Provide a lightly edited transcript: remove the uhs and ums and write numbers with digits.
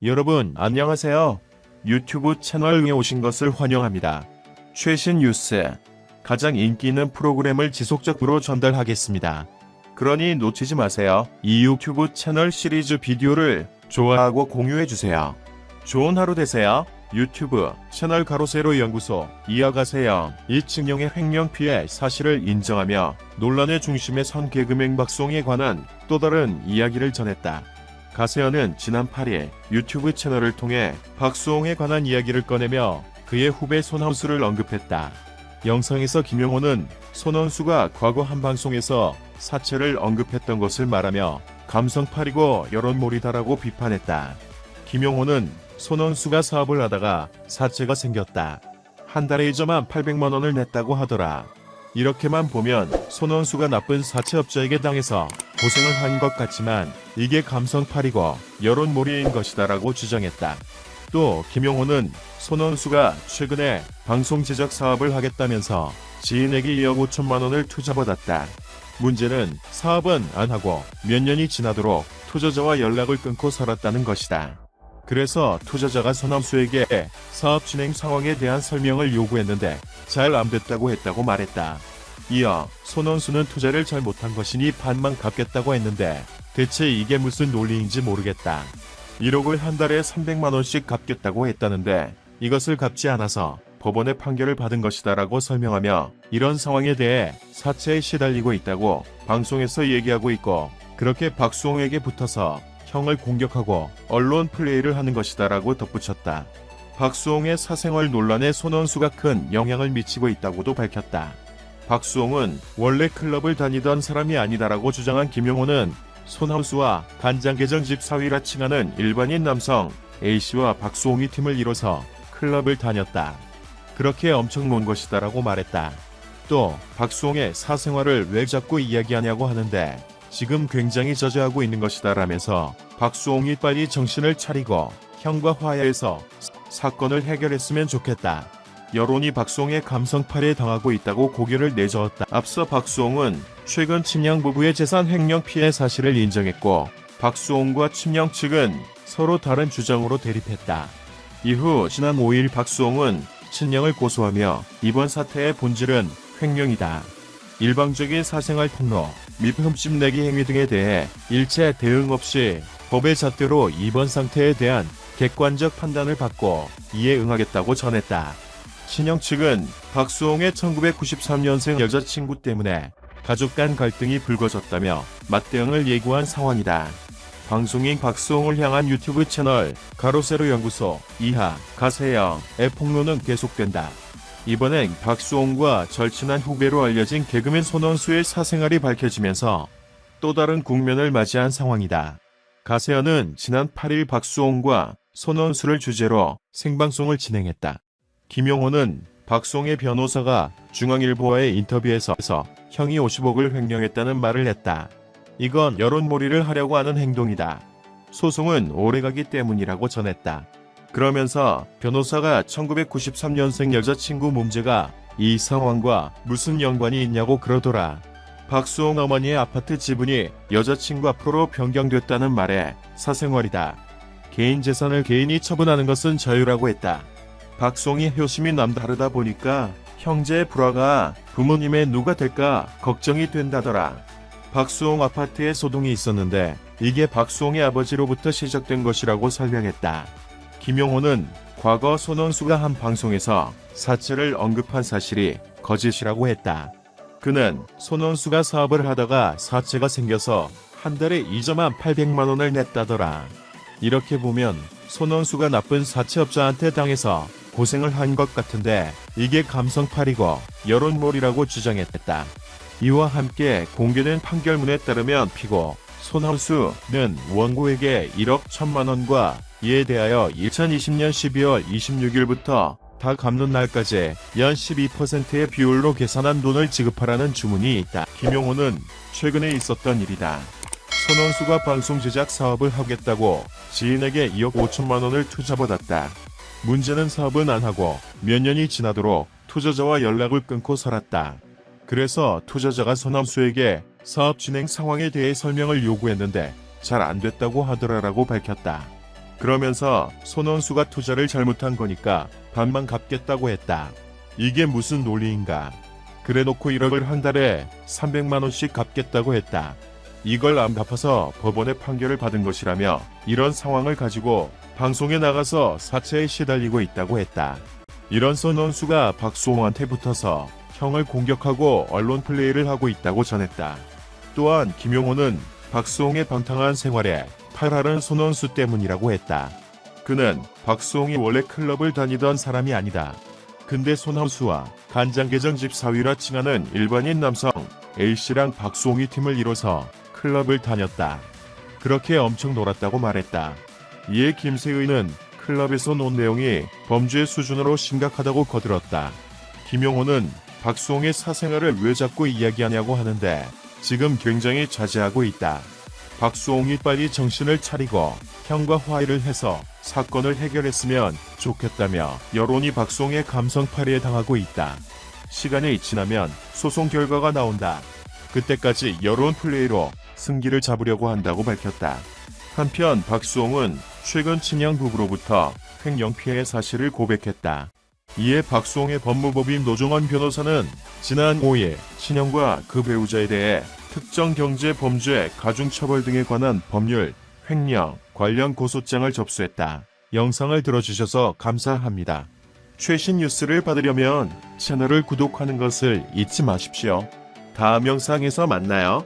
여러분 안녕하세요. 유튜브 채널에 오신 것을 환영합니다. 최신 뉴스, 가장 인기 있는 프로그램을 지속적으로 전달하겠습니다. 그러니 놓치지 마세요. 이 유튜브 채널 시리즈 비디오를 좋아하고 공유해주세요. 좋은 하루 되세요. 유튜브 채널 가로세로 연구소 이어가세요. 이층영의 횡령 피해 사실을 인정하며 논란의 중심에 선 개그맨 박수홍에 관한 또 다른 이야기를 전했다. 가세현은 지난 8일 유튜브 채널을 통해 박수홍에 관한 이야기를 꺼내며 그의 후배 손원수를 언급했다. 영상에서 김용호는 손원수가 과거 한 방송에서 사채를 언급했던 것을 말하며 감성팔이고 여론몰이다라고 비판했다. 김용호는 손원수가 사업을 하다가 사채가 생겼다. 한 달에 이자만 800만 원을 냈다고 하더라. 이렇게만 보면 손원수가 나쁜 사채업자에게 당해서 고생을 한 것 같지만 이게 감성팔이고 여론몰이인 것이다라고 주장했다. 또 김용호는 손원수가 최근에 방송 제작 사업을 하겠다면서 지인에게 2억 5천만 원을 투자받았다. 문제는 사업은 안 하고 몇 년이 지나도록 투자자와 연락을 끊고 살았다는 것이다. 그래서 투자자가 손원수에게 사업 진행 상황에 대한 설명을 요구했는데 잘 안 됐다고 했다고 말했다. 이어 손원수는 투자를 잘 못한 것이니 반만 갚겠다고 했는데 대체 이게 무슨 논리인지 모르겠다. 1억을 한 달에 300만 원씩 갚겠다고 했다는데 이것을 갚지 않아서 법원의 판결을 받은 것이다라고 설명하며 이런 상황에 대해 사채에 시달리고 있다고 방송에서 얘기하고 있고 그렇게 박수홍에게 붙어서 형을 공격하고 언론 플레이를 하는 것이다라고 덧붙였다. 박수홍의 사생활 논란에 손원수가 큰 영향을 미치고 있다고도 밝혔다. 박수홍은 원래 클럽을 다니던 사람이 아니다라고 주장한 김용호는 손원수와 간장게장 집사위라 칭하는 일반인 남성 A씨와 박수홍이 팀을 이뤄서 클럽을 다녔다. 그렇게 엄청 논 것이다라고 말했다. 또 박수홍의 사생활을 왜 자꾸 이야기하냐고 하는데 지금 굉장히 저조하고 있는 것이다라면서 박수홍이 빨리 정신을 차리고 형과 화해해서 사건을 해결했으면 좋겠다. 여론이 박수홍의 감성팔이에 당하고 있다고 고개를 내저었다. 앞서 박수홍은 최근 친형 부부의 재산 횡령 피해 사실을 인정했고 박수홍과 친형 측은 서로 다른 주장으로 대립했다. 이후 지난 5일 박수홍은 친형을 고소하며 이번 사태의 본질은 횡령이다. 일방적인 사생활 폭로 및 흠집 내기 행위 등에 대해 일체 대응 없이 법의 잣대로 이번 상태에 대한 객관적 판단을 받고 이에 응하겠다고 전했다. 친형 측은 박수홍의 1993년생 여자친구 때문에 가족 간 갈등이 불거졌다며 맞대응을 예고한 상황이다. 방송인 박수홍을 향한 유튜브 채널 가로세로 연구소 이하 가세영의 폭로는 계속된다. 이번엔 박수홍과 절친한 후배로 알려진 개그맨 손원수의 사생활이 밝혀지면서 또 다른 국면을 맞이한 상황이다. 가세현은 지난 8일 박수홍과 손원수를 주제로 생방송을 진행했다. 김용호는 박수홍의 변호사가 중앙일보와의 인터뷰에서 형이 50억을 횡령했다는 말을 했다. 이건 여론몰이를 하려고 하는 행동이다. 소송은 오래가기 때문이라고 전했다. 그러면서 변호사가 1993년생 여자친구 문제가 이 상황과 무슨 연관이 있냐고 그러더라. 박수홍 어머니의 아파트 지분이 여자친구 앞으로 변경됐다는 말에 사생활이다. 개인 재산을 개인이 처분하는 것은 자유라고 했다. 박수홍이 효심이 남다르다 보니까 형제의 불화가 부모님의 누가 될까 걱정이 된다더라. 박수홍 아파트에 소동이 있었는데 이게 박수홍의 아버지로부터 시작된 것이라고 설명했다. 김용호는 과거 손원수가 한 방송에서 사채를 언급한 사실이 거짓이라고 했다. 그는 손원수가 사업을 하다가 사채가 생겨서 한 달에 이자만 800만 원을 냈다더라. 이렇게 보면 손원수가 나쁜 사채업자한테 당해서 고생을 한 것 같은데 이게 감성팔이고 여론몰이라고 주장했다. 이와 함께 공개된 판결문에 따르면 피고 손원수는 원고에게 1억 1천만 원과 이에 대하여 2020년 12월 26일부터 다 갚는 날까지 연 12%의 비율로 계산한 돈을 지급하라는 주문이 있다. 김용호는 최근에 있었던 일이다. 손원수가 방송 제작 사업을 하겠다고 지인에게 2억 5천만 원을 투자받았다. 문제는 사업은 안 하고 몇 년이 지나도록 투자자와 연락을 끊고 살았다. 그래서 투자자가 손원수에게 사업 진행 상황에 대해 설명을 요구했는데 잘 안 됐다고 하더라라고 밝혔다. 그러면서 손원수가 투자를 잘못한 거니까 반만 갚겠다고 했다. 이게 무슨 논리인가? 그래놓고 1억을 한 달에 300만 원씩 갚겠다고 했다. 이걸 안 갚아서 법원의 판결을 받은 것이라며 이런 상황을 가지고 방송에 나가서 사채에 시달리고 있다고 했다. 이런 손원수가 박수홍한테 붙어서 형을 공격하고 언론 플레이를 하고 있다고 전했다. 또한 김용호는 박수홍의 방탕한 생활에 팔알은 손원수 때문이라고 했다. 그는 박수홍이 원래 클럽을 다니던 사람이 아니다. 근데 손원수와 간장게장 집사위라 칭하는 일반인 남성 A씨랑 박수홍이 팀을 이뤄서 클럽을 다녔다. 그렇게 엄청 놀았다고 말했다. 이에 김세의는 클럽에서 논 내용이 범죄 수준으로 심각하다고 거들었다. 김용호는 박수홍의 사생활을 왜 자꾸 이야기하냐고 하는데 지금 굉장히 자제하고 있다. 박수홍이 빨리 정신을 차리고 형과 화해를 해서 사건을 해결했으면 좋겠다며 여론이 박수홍의 감성팔이에 당하고 있다. 시간이 지나면 소송 결과가 나온다. 그때까지 여론 플레이로 승기를 잡으려고 한다고 밝혔다. 한편 박수홍은 최근 친형 부부로부터 횡령 피해 사실을 고백했다. 이에 박수홍의 법무법인 노종원 변호사는 지난 5일 친형과 그 배우자에 대해 특정 경제 범죄 가중처벌 등에 관한 법률, 횡령 관련 고소장을 접수했다. 영상을 들어주셔서 감사합니다. 최신 뉴스를 받으려면 채널을 구독하는 것을 잊지 마십시오. 다음 영상에서 만나요.